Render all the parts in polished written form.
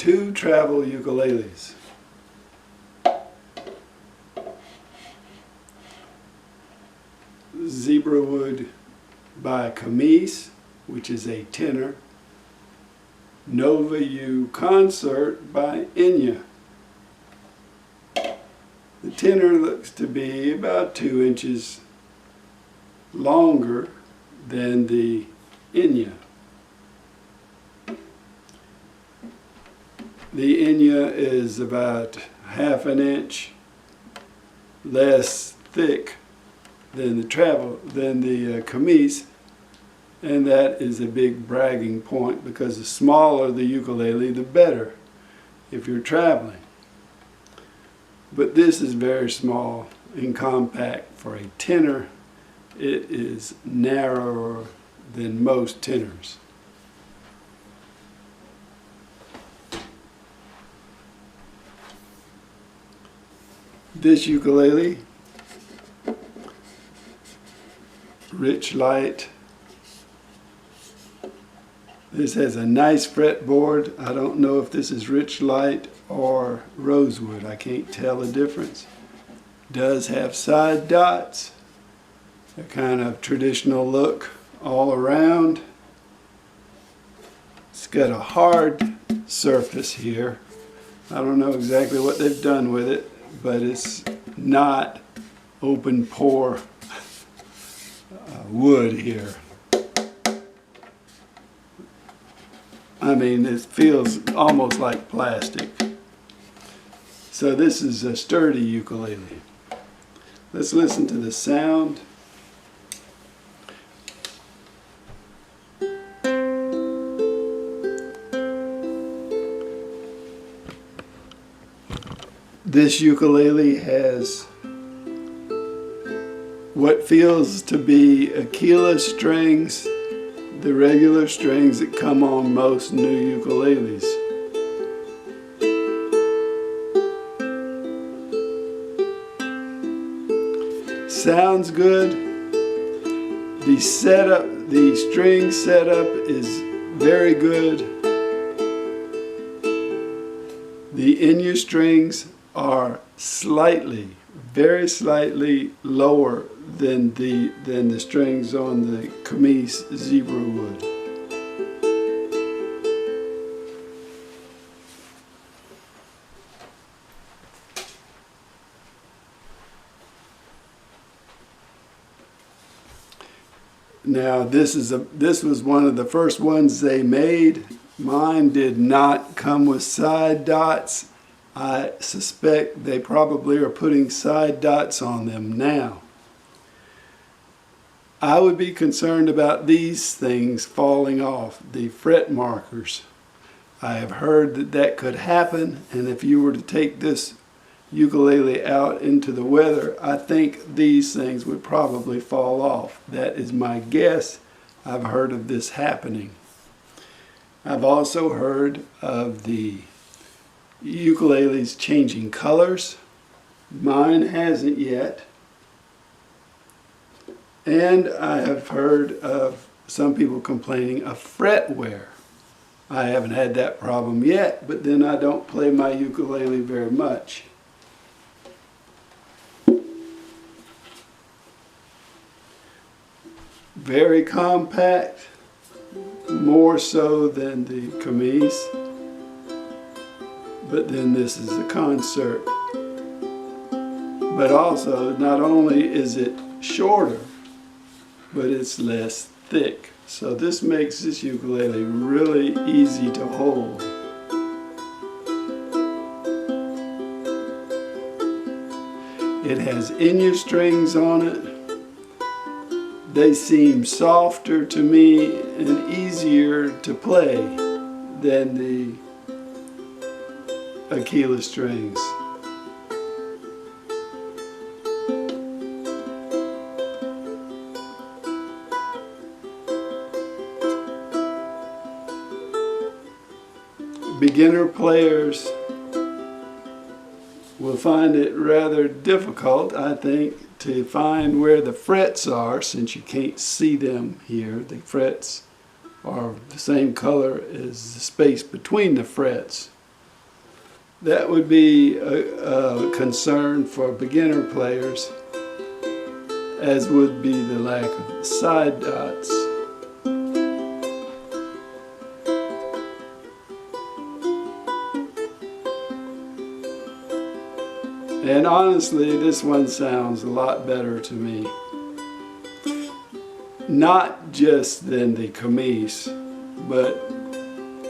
two travel ukuleles. Zebrawood by Kmise, which is a tenor. Nova U Concert by Enya. The tenor looks to be about 2 inches longer than the Enya. The Enya is about 1/2 inch less thick than the Kmise, and that is a big bragging point because the smaller the ukulele, the better if you're traveling. But this is very small and compact for a tenor. It is narrower than most tenors. This ukulele, rich light. This has a nice fretboard. I don't know if this is rich light or rosewood. I can't tell the difference. Does have side dots, a kind of traditional look all around. It's got a hard surface here. I don't know exactly what they've done with it, but it's not open pore wood here. I mean, it feels almost like plastic. So this is a sturdy ukulele. Let's listen to the sound. This ukulele has what feels to be Aquila strings, the regular strings that come on most new ukuleles. Sounds good. The string setup is very good. The Enya strings are very slightly lower than the strings on the Kmise Zebrawood. Now this was one of the first ones they made. Mine did not come with side dots. I suspect they probably are putting side dots on them now. I would be concerned about these things falling off, the fret markers. I have heard that that could happen, and if you were to take this ukulele out into the weather, I think these things would probably fall off. That is my guess. I've heard of this happening. I've also heard of the ukuleles changing colors. Mine hasn't yet. And I have heard of some people complaining of fret wear. I haven't had that problem yet, but then I don't play my ukulele very much. Very compact, more so than the Kmise. But then this is a concert. But also, not only is it shorter, but it's less thick. So this makes this ukulele really easy to hold. It has Enya strings on it. They seem softer to me and easier to play than the Aquila strings. Beginner players will find it rather difficult, I think, to find where the frets are, since you can't see them here. The frets are the same color as the space between the frets. That would be a concern for beginner players, as would be the lack of side dots. And honestly, this one sounds a lot better to me. Not just than the Kmise, but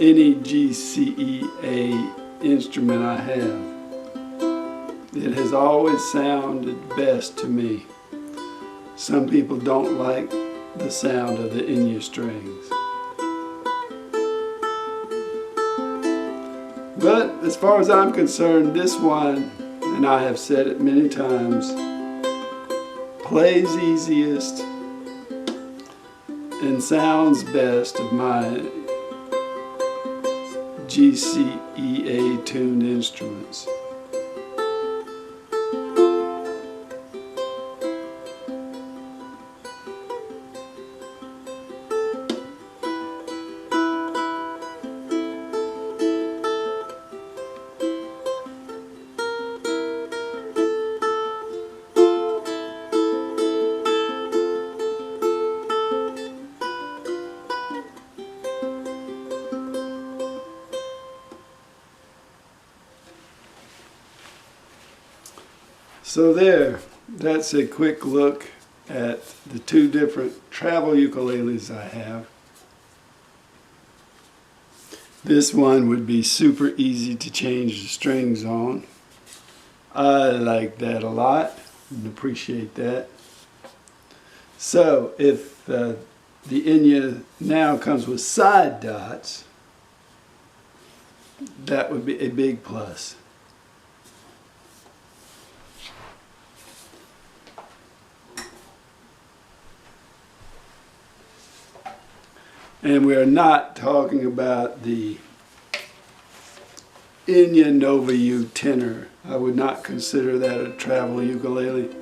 any GCEA instrument I have. It has always sounded best to me. Some people don't like the sound of the Enya strings. But as far as I'm concerned, this one, and I have said it many times, plays easiest and sounds best of my GCEA tuned instruments. So that's a quick look at the two different travel ukuleles I have. This one would be super easy to change the strings on. I like that a lot and appreciate that. So if the Enya now comes with side dots, that would be a big plus. And we are not talking about the Enya Nova U tenor. I would not consider that a travel ukulele,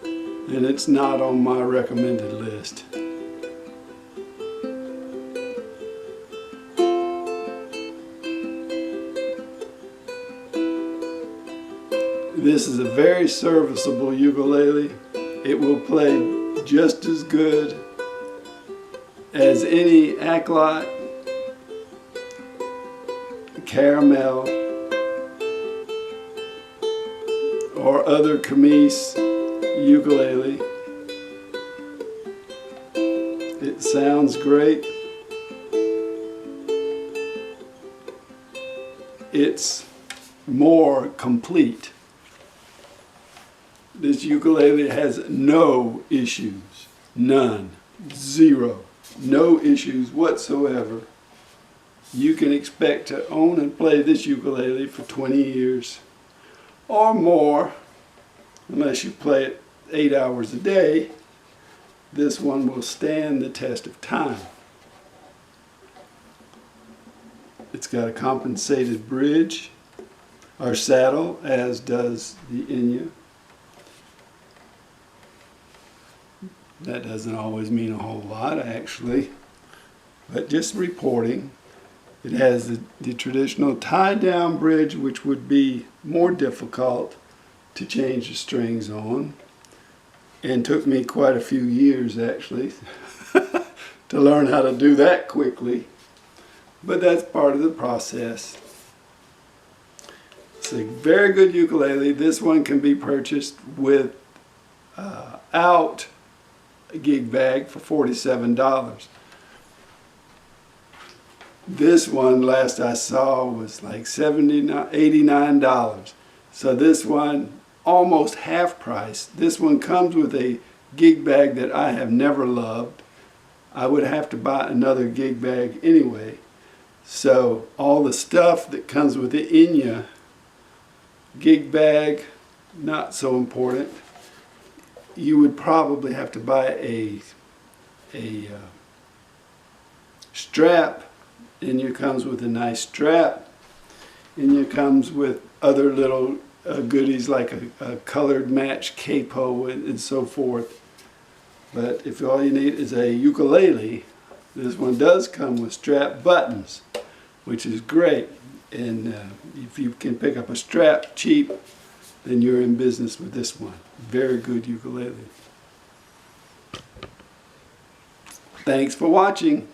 and it's not on my recommended list. This is a very serviceable ukulele. It will play just as good as any Acklot, Caramel, or other Kmise ukulele. It sounds great. It's more complete. This ukulele has no issues, none, zero. No issues whatsoever. You can expect to own and play this ukulele for 20 years or more, unless you play it 8 hours a day. This one will stand the test of time. It's got a compensated bridge or saddle, as does the Enya. That doesn't always mean a whole lot, actually, but just reporting. It has the traditional tie-down bridge, which would be more difficult to change the strings on, and took me quite a few years, actually, to learn how to do that quickly, but that's part of the process. It's a very good ukulele. This one can be purchased without a gig bag for $47. This one, last I saw, was like $89. So this one, almost half price. This one comes with a gig bag that I have never loved. I would have to buy another gig bag anyway. So all the stuff that comes with the Enya gig bag, not so important. You would probably have to buy a strap. Enya comes with a nice strap. Enya comes with other little goodies like a colored match capo and so forth. But if all you need is a ukulele, this one does come with strap buttons, which is great. And if you can pick up a strap cheap, then you're in business with this one. Very good ukulele. Thanks for watching.